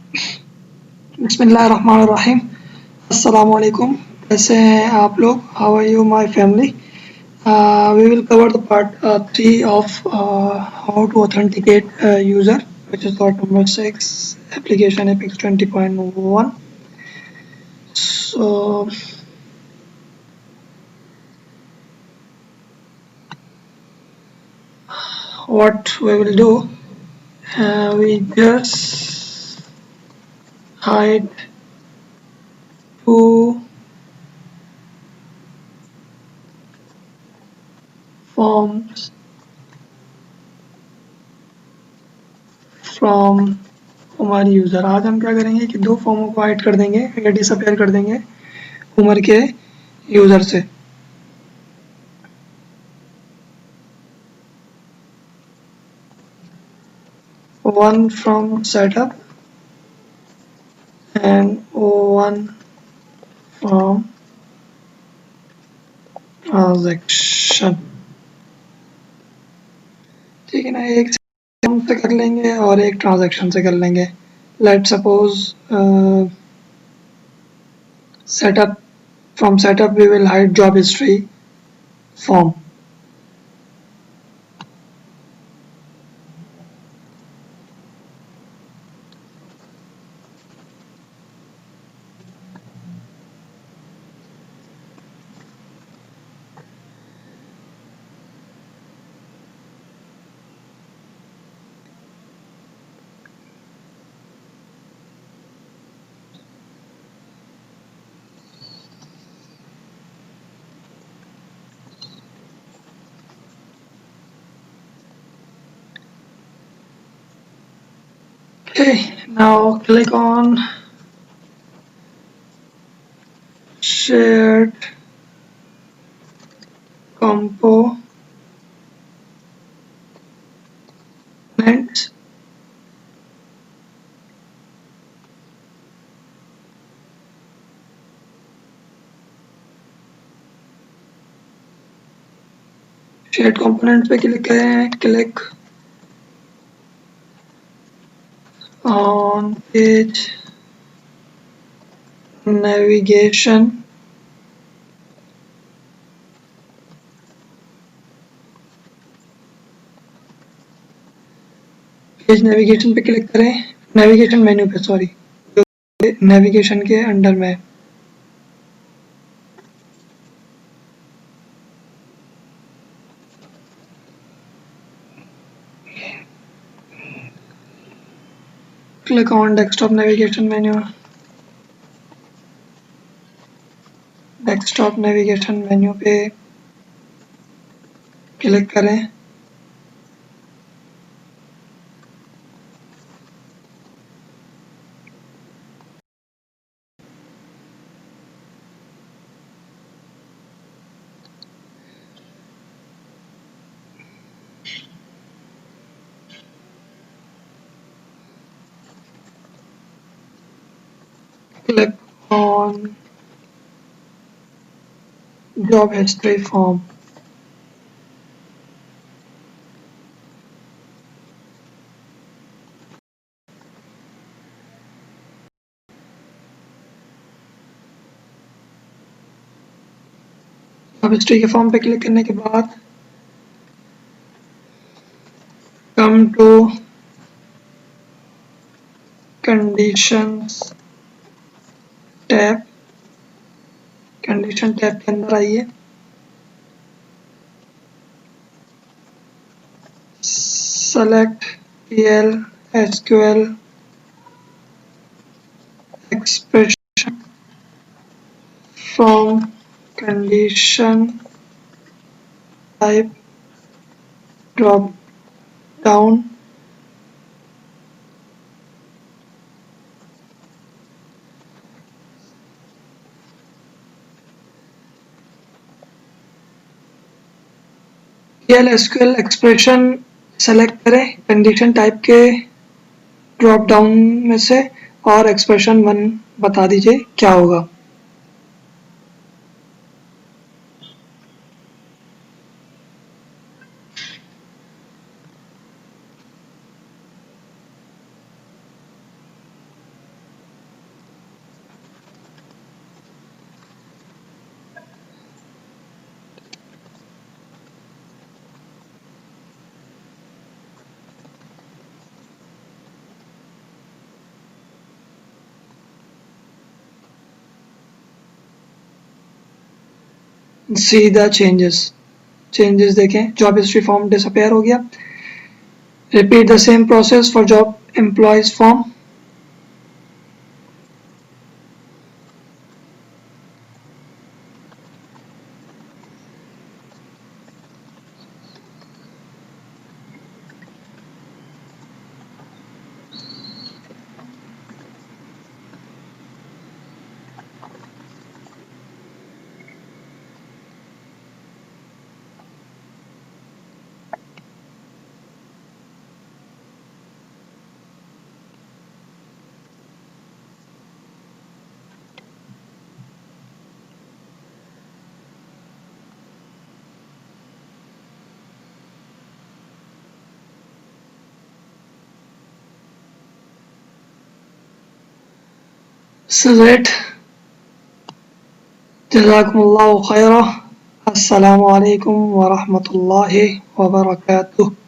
बिस्मिल्लाहिर्रहमानिर्रहीम। अस्सलाम वालेकुम। कैसे हैं आप लोग? How are you my family? We will cover the part 3 of how to authenticate user, which is part number 6, application Apex 20.1. So what we will do, we just hide two forms from OMAR user. आज हम क्या करेंगे कि दो फॉर्मों को hide कर देंगे या डिसअपेयर कर देंगे उमर के यूज़र से। One from setup and one from transaction। ठीक है ना, एक से कर लेंगे और एक ट्रांजैक्शन से कर लेंगे। Let suppose setup, from setup we will hide job history form। Okay, now click on shared components। Shared components पे क्लिक करें, click on page navigation, page navigation पे क्लिक करें, नेविगेशन मेन्यू पे, सॉरी, नेविगेशन के under में click on desktop navigation menu. Desktop navigation menu पे click करें, click on job history form। Job history के फॉर्म पे क्लिक करने के बाद come to conditions tab, condition tab के अंदर आइए, select PL SQL expression from condition type drop down, PL SQL expression select करें कंडीशन टाइप के ड्रॉप डाउन में से और एक्सप्रेशन 1 बता दीजिए क्या होगा। see the changes देखें, job history form disappear हो गया. Repeat the same process for job employees form. This is it. Jazakumullahu khaira. Assalamu alaikum wa rahmatullahi wa barakatuh.